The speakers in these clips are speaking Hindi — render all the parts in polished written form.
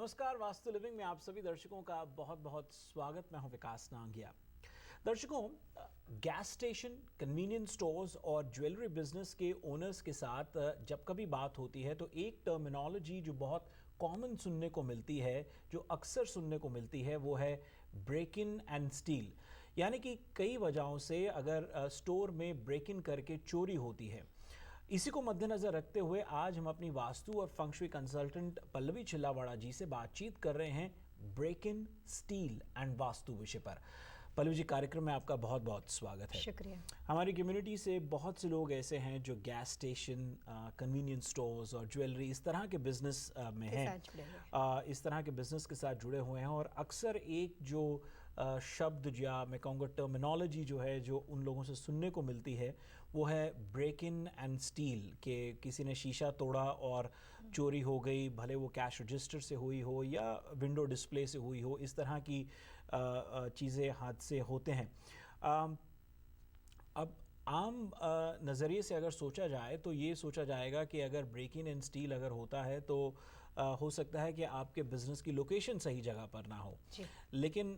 नमस्कार, वास्तु लिविंग में आप सभी दर्शकों का बहुत बहुत स्वागत। मैं हूं विकास नांगिया। दर्शकों, गैस स्टेशन, कन्वीनियंस स्टोर्स और ज्वेलरी बिजनेस के ओनर्स के साथ जब कभी बात होती है तो एक टर्मिनोलॉजी जो बहुत कॉमन सुनने को मिलती है, जो अक्सर सुनने को मिलती है, वो है ब्रेक इन एंड स्टील। यानी कि कई वजहों से अगर स्टोर में ब्रेक इन करके चोरी होती है। इसी को मद्देनजर रखते हुए आज हम अपनी वास्तु और फंक्शुई कंसल्टेंट पल्लवी चिल्लावाड़ा जी से बातचीत कर रहे हैं break in, steel and vastu विषय पर। पल्लवी जी, कार्यक्रम में आपका बहुत बहुत स्वागत है। शुक्रिया। हमारी कम्युनिटी से बहुत से लोग ऐसे हैं जो गैस स्टेशन, कन्वीनियंस स्टोर्स और ज्वेलरी इस तरह के बिजनेस में हैं, इस तरह के बिजनेस के साथ जुड़े हुए हैं। और अक्सर एक जो शब्द या मैं कहूँगा टर्मिनोलॉजी जो है, जो उन लोगों से सुनने को मिलती है, वो है ब्रेक इन एंड स्टील। के किसी ने शीशा तोड़ा और चोरी हो गई, भले वो कैश रजिस्टर से हुई हो या विंडो डिस्प्ले से हुई हो, इस तरह की चीज़ें हादसे होते हैं। अब आम नज़रिए से अगर सोचा जाए तो ये सोचा जाएगा कि अगर ब्रेक इन एंड स्टील अगर होता है तो हो सकता है कि आपके बिजनेस की लोकेशन सही जगह पर ना हो, लेकिन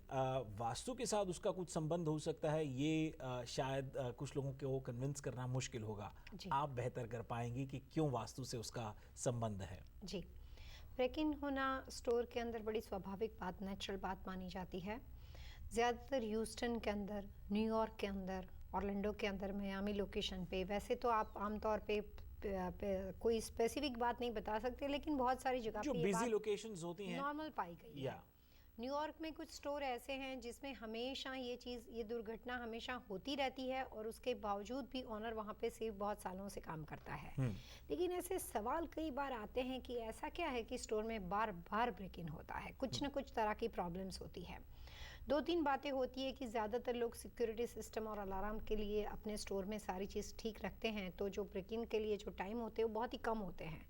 वास्तु के साथ उसका कुछ संबंध हो सकता है। ये शायद कुछ लोगों को कन्विंस करना मुश्किल होगा। आप बेहतर कर पाएंगी कि क्यों वास्तु से उसका संबंध है। जी, ब्रेक इन होना स्टोर के अंदर बड़ी स्वाभाविक बात, नेचुरल बात मानी जाती है। ज़्यादातर ह्यूस्टन के अंदर, न्यूयॉर्क के अंदर, ऑरलैंडो के अंदर, मियामी लोकेशन पे, वैसे तो आप आमतौर पे कोई स्पेसिफिक बात नहीं बता सकते, लेकिन बहुत सारी जगह जो बिजी लोकेशंस होती हैं नॉर्मल पाई गई है। न्यूयॉर्क में कुछ स्टोर ऐसे हैं जिसमें हमेशा ये दुर्घटना हमेशा होती रहती है और उसके बावजूद भी ऑनर वहाँ पे सिर्फ बहुत सालों से काम करता है। लेकिन ऐसे सवाल कई बार आते हैं कि ऐसा क्या है कि स्टोर में बार बार ब्रेक इन होता है, कुछ न कुछ तरह की प्रॉब्लम्स होती है। दो तीन बातें होती है कि ज़्यादातर लोग सिक्योरिटी सिस्टम और अलार्म के लिए अपने स्टोर में सारी चीज़ ठीक रखते हैं, तो जो ब्रेक इन के लिए जो टाइम होते हैं वो बहुत ही कम होते हैं।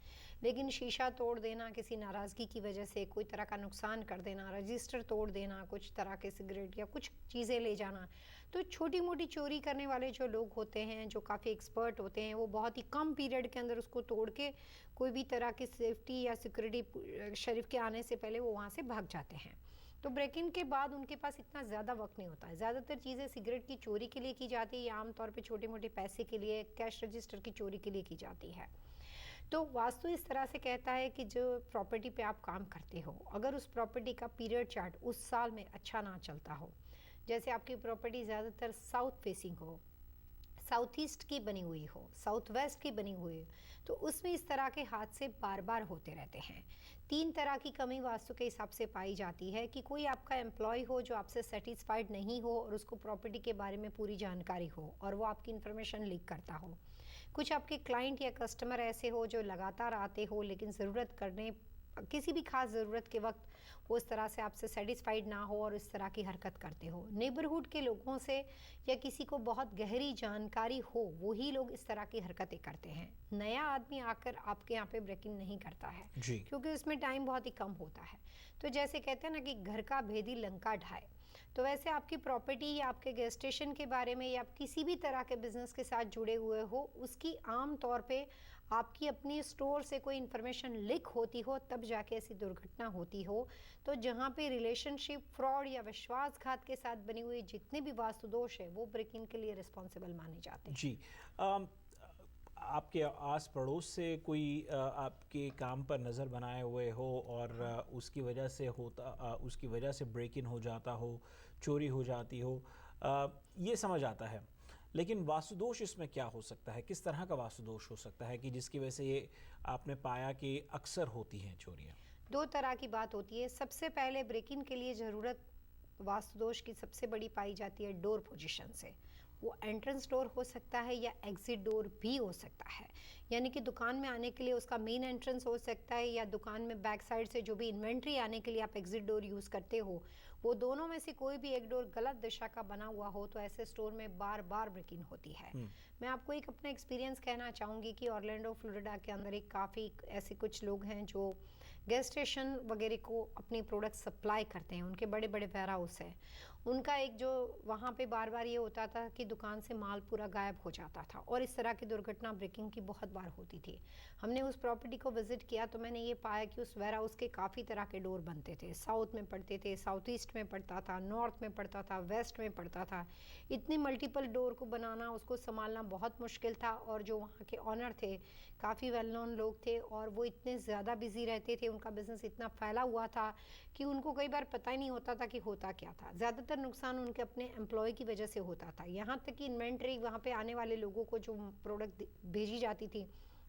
लेकिन शीशा तोड़ देना, किसी नाराज़गी की वजह से कोई तरह का नुकसान कर देना, रजिस्टर तोड़ देना, कुछ तरह के सिगरेट या कुछ चीज़ें ले जाना, तो छोटी मोटी चोरी करने वाले जो लोग होते हैं, जो काफ़ी एक्सपर्ट होते हैं, वो बहुत ही कम पीरियड के अंदर उसको तोड़ के कोई भी तरह की सेफ्टी या सिक्योरिटी शरीफ के आने से पहले वो वहाँ से भाग जाते हैं। तो ब्रेक इन के बाद उनके पास इतना ज़्यादा वक्त नहीं होता है। ज़्यादातर चीज़ें सिगरेट की चोरी के लिए की जाती है या आमतौर पे छोटे मोटे पैसे के लिए, कैश रजिस्टर की चोरी के लिए की जाती है। तो वास्तु इस तरह से कहता है कि जो प्रॉपर्टी पे आप काम करते हो, अगर उस प्रॉपर्टी का पीरियड चार्ट उस साल में अच्छा ना चलता हो, जैसे आपकी प्रॉपर्टी ज़्यादातर साउथ फेसिंग हो, साउथ ईस्ट की बनी हुई हो, साउथ वेस्ट की बनी हुई हो, तो उसमें इस तरह के हादसे बार बार होते रहते हैं। तीन तरह की कमी वास्तु के हिसाब से पाई जाती है कि कोई आपका एम्प्लॉय हो जो आपसे सेटिस्फाइड नहीं हो और उसको प्रॉपर्टी के बारे में पूरी जानकारी हो और वो आपकी इन्फॉर्मेशन लीक करता हो। कुछ आपके क्लाइंट या कस्टमर ऐसे हो जो लगातार आते हो लेकिन ज़रूरत करने, किसी भी खास ज़रूरत के वक्त वो इस तरह से आपसे सेटिस्फाइड ना हो और इस तरह की हरकत करते हो। नेबरहुड के लोगों से या किसी को बहुत गहरी जानकारी हो, वही लोग इस तरह की हरकतें करते हैं। नया आदमी आकर आपके यहाँ पे ब्रेक इन नहीं करता है क्योंकि उसमें टाइम बहुत ही कम होता है। तो जैसे कहते हैं ना कि घर का भेदी लंका ढाए, तो वैसे आपकी प्रॉपर्टी या आपके गैस स्टेशन के बारे में या आप किसी भी तरह के बिजनेस के साथ जुड़े हुए हो, उसकी आम तौर पे आपकी अपनी स्टोर से कोई इन्फॉर्मेशन लीक होती हो तब जाके ऐसी दुर्घटना होती हो। तो जहाँ पे रिलेशनशिप फ्रॉड या विश्वासघात के साथ बनी हुई जितने भी वास्तु दोष है, वो ब्रेक इन के लिए रिस्पॉन्सिबल माने जाते हैं। जी, आपके आस पड़ोस से कोई आपके काम पर नज़र बनाए हुए हो और उसकी वजह से ब्रेक इन हो जाता हो, चोरी हो जाती हो, ये समझ आता है। लेकिन वास्तुदोष इसमें क्या हो सकता है? किस तरह का वास्तुदोष हो सकता है कि जिसकी वजह से ये आपने पाया कि अक्सर होती हैं चोरियाँ? दो तरह की बात होती है। सबसे पहले ब्रेक इन के लिए ज़रूरत वास्तुदोष की सबसे बड़ी पाई जाती है डोर पोजीशन से। वो एंट्रेंस डोर हो सकता है या एग्जिट डोर भी हो सकता है, यानी कि दुकान में आने के लिए उसका मेन एंट्रेंस हो सकता है या दुकान में बैक साइड से जो भी इन्वेंट्री आने के लिए आप एग्जिट डोर यूज़ करते हो, वो दोनों में से कोई भी एक डोर गलत दिशा का बना हुआ हो तो ऐसे स्टोर में बार बार ब्रेक इन होती है। मैं आपको एक अपना एक्सपीरियंस कहना चाहूँगी कि ऑरलैंडो फ्लोरिडा के अंदर एक काफ़ी ऐसे कुछ लोग हैं जो गैस स्टेशन वगैरह को अपनी प्रोडक्ट सप्लाई करते हैं, उनके बड़े बड़े वेयर हाउस है। उनका एक जो वहाँ पे बार बार ये होता था कि दुकान से माल पूरा गायब हो जाता था और इस तरह की दुर्घटना ब्रेकिंग की बहुत बार होती थी। हमने उस प्रॉपर्टी को विजिट किया तो मैंने ये पाया कि उस वेयर हाउस के काफ़ी तरह के डोर बनते थे। साउथ में पड़ते थे, साउथ ईस्ट में पड़ता था, नॉर्थ में पड़ता था, वेस्ट में पड़ता था। इतनी मल्टीपल डोर को बनाना, उसको संभालना बहुत मुश्किल था। और जो वहाँ के ऑनर थे काफ़ी वेल नोन लोग थे और वो इतने ज़्यादा बिजी रहते थे, उनका बिजनेस इतना फैला हुआ था कि उनको कई बार पता ही नहीं होता था कि होता क्या था। ज़्यादातर नुकसान उनके अपने एम्प्लॉय की वजह से होता था। यहाँ तक कि इन्वेंट्री, वहाँ पे आने वाले लोगों को जो प्रोडक्ट भेजी जाती थी,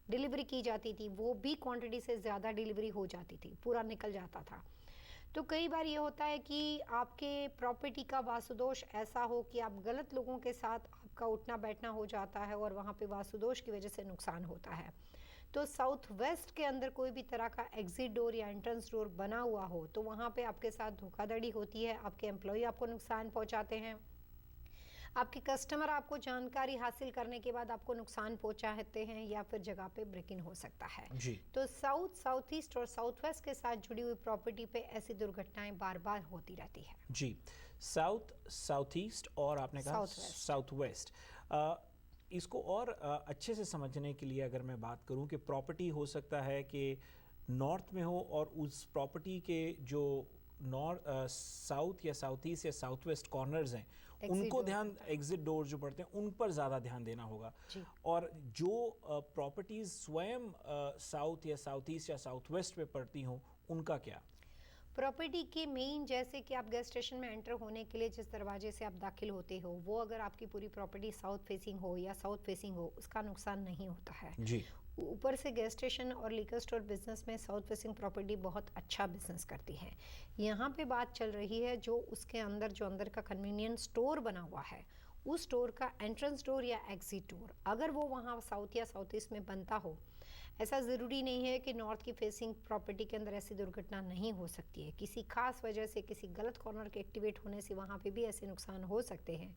डिलीवरी की जाती थी, वो भी क्वांटिटी से ज़्यादा डिलीवरी हो जाती थी, पूरा निकल जाता था। तो कई बार ये होता है कि आपके प्रॉपर्टी का वास्तुदोष ऐसा हो कि आप गलत लोगों के साथ आपका उठना बैठना हो जाता है और वहाँ पे वास्तुदोष की वजह से नुकसान होता है। तो साउथ वेस्ट के अंदर कोई भी तरह का एग्जिट डोर या एंट्रेंस डोर बना हुआ हो तो वहाँ पे आपके साथ धोखाधड़ी होती है, आपके एम्प्लॉय आपको नुकसान पहुँचाते हैं, आपके कस्टमर आपको जानकारी हासिल करने के बाद आपको नुकसान पहुंचाते हैं, या फिर जगह पे ब्रेक इन हो सकता है। जी। तो साउथ, साउथ ईस्ट और साउथ वेस्ट के साथ जुड़ी हुई प्रॉपर्टी पे ऐसी दुर्घटनाएं बार बार होती रहती है। जी, साउथ, साउथ ईस्ट और आपने कहा साउथ वेस्ट। इसको और अच्छे से समझने के लिए अगर मैं बात करूं कि प्रॉपर्टी हो सकता है कि नॉर्थ में हो और उस प्रॉपर्टी के जो साउथ या साउथ ईस्ट या साउथ वेस्ट कॉर्नर्स हैं उनको ध्यान, एग्जिट डोर जो पड़ते हैं उन पर ज़्यादा ध्यान देना होगा। और जो प्रॉपर्टीज स्वयं साउथ या साउथ ईस्ट या साउथ वेस्ट में पड़ती हों उनका क्या? प्रॉपर्टी के मेन, जैसे कि आप गैस स्टेशन में एंटर होने के लिए जिस दरवाजे से आप दाखिल होते हो, वो अगर आपकी पूरी प्रॉपर्टी साउथ फेसिंग हो या साउथ फेसिंग हो, उसका नुकसान नहीं होता है जी। ऊपर से गैस स्टेशन और लिकर स्टोर बिजनेस में साउथ फेसिंग प्रॉपर्टी बहुत अच्छा बिजनेस करती है। यहाँ पे बात चल रही है जो उसके अंदर, जो अंदर का कन्वीनियंस स्टोर बना हुआ है, उस स्टोर का एंट्रेंस डोर या एग्जिट डोर अगर वो वहाँ साउथ या साउथ ईस्ट में बनता हो, ऐसा ज़रूरी नहीं है कि नॉर्थ की फेसिंग प्रॉपर्टी के अंदर ऐसी दुर्घटना नहीं हो सकती है। किसी खास वजह से, किसी गलत कॉर्नर के एक्टिवेट होने से वहाँ पे भी ऐसे नुकसान हो सकते हैं।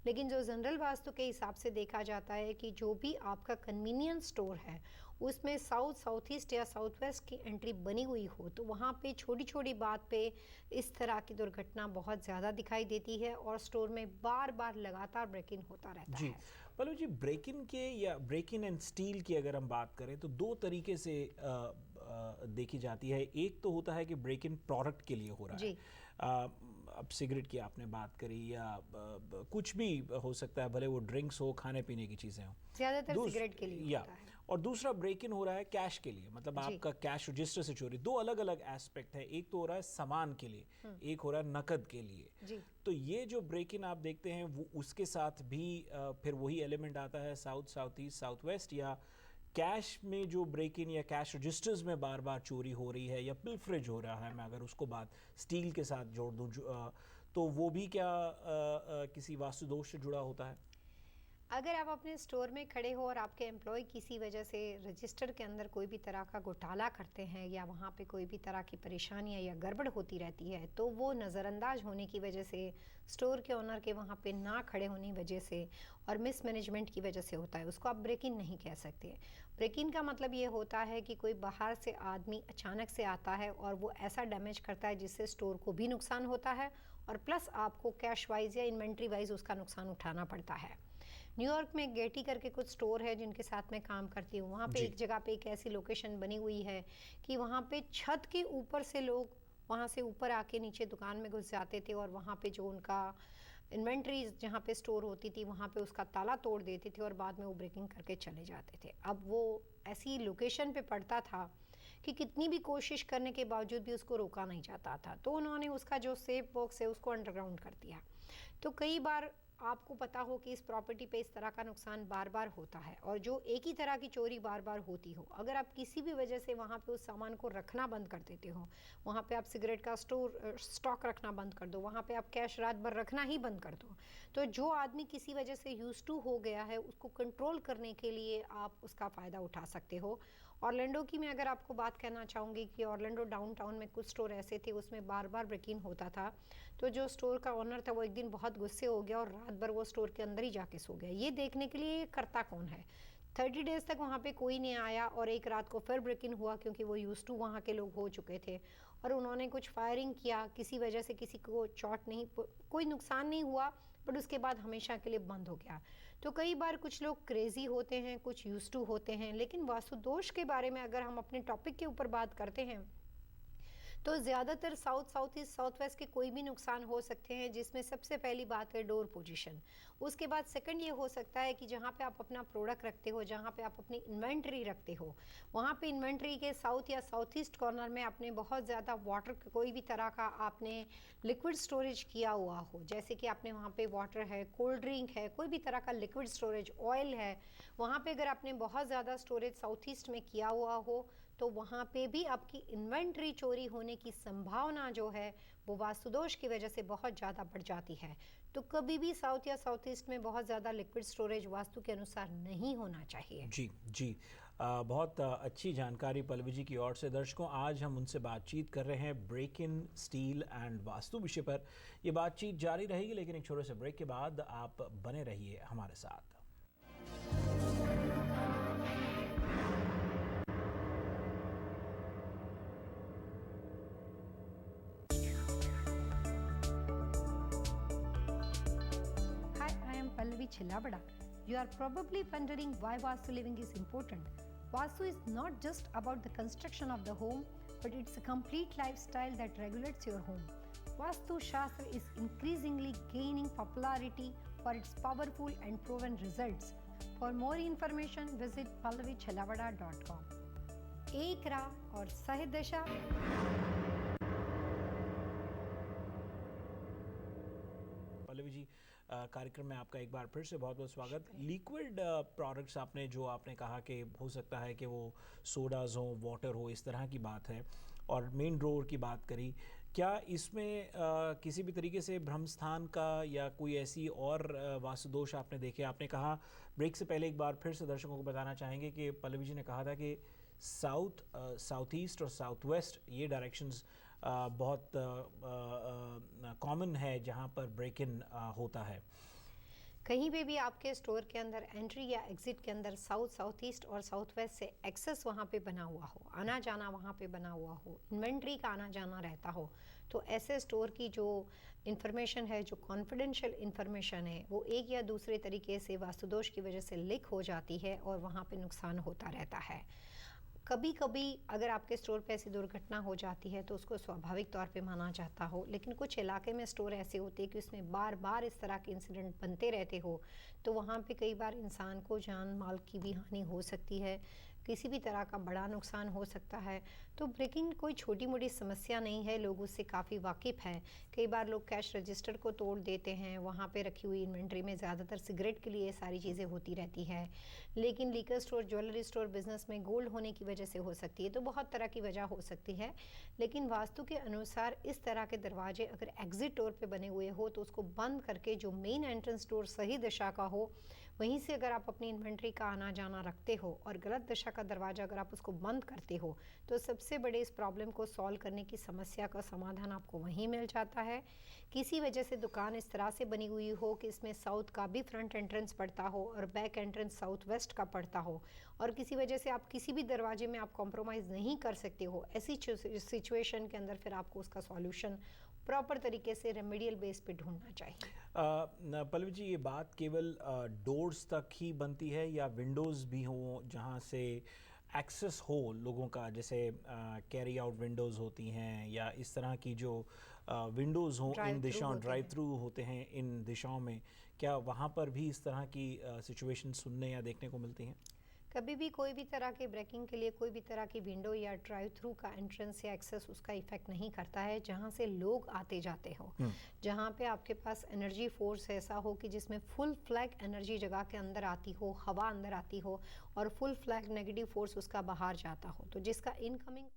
लेकिन जो जनरल वास्तु के हिसाब से देखा जाता है कि जो भी आपका कन्वीनियंस स्टोर है उसमें साउथ, साउथ ईस्ट या साउथ वेस्ट की एंट्री बनी हुई हो तो वहाँ पे छोटी छोटी बात पे इस तरह की दुर्घटना बहुत ज़्यादा दिखाई देती है और स्टोर में बार बार लगातार ब्रेक इन होता रहता है। पल्लवी जी, ब्रेक इन के या ब्रेक इन एंड स्टील की अगर हम बात करें तो दो तरीके से देखी जाती है। एक तो होता है कि ब्रेक इन प्रोडक्ट के लिए हो रहा है। अब सिगरेट की आपने बात करी या कुछ भी हो सकता है, भले वो ड्रिंक्स हो, खाने पीने की चीज़ें हो, ज़्यादातर सिगरेट के लिए होता है। और दूसरा ब्रेक इन हो रहा है कैश के लिए, मतलब आपका कैश रजिस्टर से चोरी। दो अलग अलग एस्पेक्ट है, एक तो हो रहा है सामान के लिए, एक हो रहा है नकद के लिए। तो ये जो ब्रेक इन आप देखते हैं वो उसके साथ भी फिर वही एलिमेंट आता है south, south east, south west, या कैश में जो ब्रेक इन या कैश रजिस्टर्स में बार बार चोरी हो रही है या पिलफरेज हो रहा है, मैं अगर उसको बात स्टील के साथ जोड़ दूं तो वो भी क्या किसी वास्तु दोष से जुड़ा होता है? अगर आप अपने स्टोर में खड़े हो और आपके एम्प्लॉय किसी वजह से रजिस्टर के अंदर कोई भी तरह का घोटाला करते हैं या वहाँ पे कोई भी तरह की परेशानियाँ या गड़बड़ होती रहती है तो वो नज़रअंदाज होने की वजह से, स्टोर के ओनर के वहाँ पे ना खड़े होने की वजह से और मिसमैनेजमेंट की वजह से होता है। उसको आप ब्रेक इन नहीं कह सकते। ब्रेक इन का मतलब ये होता है कि कोई बाहर से आदमी अचानक से आता है और वो ऐसा डैमेज करता है जिससे स्टोर को भी नुकसान होता है और प्लस आपको कैश वाइज या इन्वेंट्री वाइज उसका नुकसान उठाना पड़ता है। न्यूयॉर्क में गेटी करके कुछ स्टोर है जिनके साथ मैं काम करती हूँ। वहाँ पे एक जगह पे एक ऐसी लोकेशन बनी हुई है कि वहाँ पे छत के ऊपर से लोग वहाँ से ऊपर आके नीचे दुकान में घुस जाते थे और वहाँ पे जो उनका इन्वेंट्री जहाँ पे स्टोर होती थी वहाँ पे उसका ताला तोड़ देते थे और बाद में वो ब्रेकिंग करके चले जाते थे। अब वो ऐसी लोकेशन पे पड़ता था कि कितनी भी कोशिश करने के बावजूद भी उसको रोका नहीं जाता था, तो उन्होंने उसका जो सेफ बॉक्स है उसको अंडरग्राउंड कर दिया। तो कई बार आपको पता हो कि इस प्रॉपर्टी पे इस तरह का नुकसान बार बार होता है और जो एक ही तरह की चोरी बार बार होती हो, अगर आप किसी भी वजह से वहाँ पे उस सामान को रखना बंद कर देते हो, वहाँ पे आप सिगरेट का स्टॉक रखना बंद कर दो, वहाँ पे आप कैश रात भर रखना ही बंद कर दो, तो जो आदमी किसी वजह से यूज टू हो गया है उसको कंट्रोल करने के लिए आप उसका फ़ायदा उठा सकते हो। ऑरलैंडो की मैं अगर आपको बात कहना चाहूँगी कि ऑरलैंडो डाउनटाउन में कुछ स्टोर ऐसे थे उसमें बार बार ब्रेक इन होता था। तो जो स्टोर का ओनर था वो एक दिन बहुत गुस्से हो गया और रात भर वो स्टोर के अंदर ही जाके सो गया। ये देखने के लिए करता कौन है। 30 डेज तक वहाँ पे कोई नहीं आया और एक रात को फिर ब्रेक इन हुआ क्योंकि वो यूज टू वहाँ के लोग हो चुके थे और उन्होंने कुछ फायरिंग किया। किसी वजह से किसी को चोट नहीं, कोई नुकसान नहीं हुआ, बट उसके बाद हमेशा के लिए बंद हो गया। तो कई बार कुछ लोग क्रेजी होते हैं, कुछ यूज्ड टू होते हैं, लेकिन वास्तु दोष के बारे में अगर हम अपने टॉपिक के ऊपर बात करते हैं तो ज़्यादातर south, south east, south west के कोई भी नुकसान हो सकते हैं, जिसमें सबसे पहली बात है डोर पोजीशन। उसके बाद सेकंड ये हो सकता है कि जहाँ पे आप अपना प्रोडक्ट रखते हो, जहाँ पे आप अपनी इन्वेंट्री रखते हो, वहाँ पे इन्वेंट्री के साउथ या साउथ ईस्ट कॉर्नर में आपने बहुत ज़्यादा वाटर, कोई भी तरह का आपने लिक्विड स्टोरेज किया हुआ हो, जैसे कि आपने वहाँ पे वाटर है, कोल्ड ड्रिंक है, कोई भी तरह का लिक्विड स्टोरेज, ऑयल है, वहाँ पे अगर आपने बहुत ज़्यादा स्टोरेज साउथ ईस्ट में किया हुआ हो तो वहाँ पे भी आपकी इन्वेंट्री चोरी होने की संभावना जो है वो वास्तुदोष की वजह से बहुत ज़्यादा बढ़ जाती है। तो कभी भी साउथ या साउथ ईस्ट में बहुत ज़्यादा लिक्विड स्टोरेज वास्तु के अनुसार नहीं होना चाहिए। जी जी। बहुत अच्छी जानकारी पल्लवी जी की ओर से। दर्शकों, आज हम उनसे बातचीत कर रहे हैं break in steel and vastu विषय पर। ये बातचीत जारी रहेगी, लेकिन एक छोटे से ब्रेक के बाद आप बने रहिए हमारे साथ। Pallavi Chillabada. You are probably wondering why Vastu living is important. Vastu is not just about the construction of the home, but it's a complete lifestyle that regulates your home. Vastu Shastra is increasingly gaining popularity for its powerful and proven results. For more information, visit pallavichallavada.com. एक राह और सही दिशा। पल्लवी जी, कार्यक्रम में आपका एक बार फिर से बहुत बहुत स्वागत। लिक्विड प्रोडक्ट्स आपने कहा कि हो सकता है कि वो सोडाज हो, वाटर हो, इस तरह की बात है, और मेन डोर की बात करी। क्या इसमें किसी भी तरीके से भ्रम स्थान का या कोई ऐसी और वास्तुदोष आपने देखे? आपने कहा, ब्रेक से पहले एक बार फिर से दर्शकों को बताना चाहेंगे कि पल्लवी जी ने कहा था कि साउथ ईस्ट और साउथ वेस्ट ये डायरेक्शंस बहुत कॉमन है जहाँ पर ब्रेक इन होता है। कहीं पे भी आपके स्टोर के अंदर एंट्री या एग्जिट के अंदर साउथ, साउथ ईस्ट और साउथ वेस्ट से एक्सेस वहाँ पे बना हुआ हो, आना जाना वहाँ पे बना हुआ हो, इन्वेंट्री का आना जाना रहता हो, तो ऐसे स्टोर की जो इन्फॉर्मेशन है, जो कॉन्फिडेंशियल इन्फॉर्मेशन है, वो एक या दूसरे तरीके से वास्तुदोष की वजह से लीक हो जाती है और वहाँ पे नुकसान होता रहता है। कभी कभी अगर आपके स्टोर पे ऐसी दुर्घटना हो जाती है तो उसको स्वाभाविक तौर पे माना जाता हो, लेकिन कुछ इलाके में स्टोर ऐसे होते हैं कि उसमें बार बार इस तरह के इंसिडेंट बनते रहते हो, तो वहाँ पे कई बार इंसान को जान माल की भी हानि हो सकती है, किसी भी तरह का बड़ा नुकसान हो सकता है। तो ब्रेकिंग कोई छोटी मोटी समस्या नहीं है, लोग उससे काफ़ी वाकिफ़ हैं। कई बार लोग कैश रजिस्टर को तोड़ देते हैं, वहाँ पे रखी हुई इन्वेंट्री में ज़्यादातर सिगरेट के लिए सारी चीज़ें होती रहती है, लेकिन liquor store, jewellery store business में गोल्ड होने की वजह से हो सकती है। तो बहुत तरह की वजह हो सकती है, लेकिन वास्तु के अनुसार इस तरह के दरवाजे अगर एग्जिट डोर पे बने हुए हो तो उसको बंद करके जो मेन एंट्रेंस डोर सही दिशा का हो, वहीं से अगर आप अपनी इन्वेंट्री का आना जाना रखते हो और गलत दिशा का दरवाज़ा अगर आप उसको बंद करते हो, तो सबसे बड़े इस प्रॉब्लम को सॉल्व करने की समस्या का समाधान आपको वहीं मिल जाता है। किसी वजह से दुकान इस तरह से बनी हुई हो कि इसमें साउथ का भी फ्रंट एंट्रेंस पड़ता हो और बैक एंट्रेंस साउथ वेस्ट का पड़ता हो, और किसी वजह से आप किसी भी दरवाजे में आप कॉम्प्रोमाइज़ नहीं कर सकते हो, ऐसी सिचुएशन के अंदर फिर आपको उसका सॉल्यूशन प्रॉपर तरीके से रेमेडियल बेस पे ढूंढना चाहिए। पल्लवी जी, ये बात केवल डोर्स तक ही बनती है या विंडोज़ भी हों जहाँ से एक्सेस हो लोगों का, जैसे कैरी आउट विंडोज़ होती हैं या इस तरह की जो विंडोज़ हों इन दिशाओं, ड्राइव थ्रू होते हैं इन दिशाओं में, क्या वहाँ पर भी इस तरह की सिचुएशन सुनने या देखने को मिलती हैं? कभी भी कोई भी तरह के ब्रेकिंग के लिए कोई भी तरह की विंडो या ड्राइव थ्रू का एंट्रेंस या एक्सेस उसका इफेक्ट नहीं करता है, जहाँ से लोग आते जाते हो, जहाँ पे आपके पास एनर्जी फोर्स ऐसा हो कि जिसमें फुल फ्लैग एनर्जी जगह के अंदर आती हो, हवा अंदर आती हो और फुल फ्लैग नेगेटिव फोर्स उसका बाहर जाता हो, तो जिसका इनकमिंग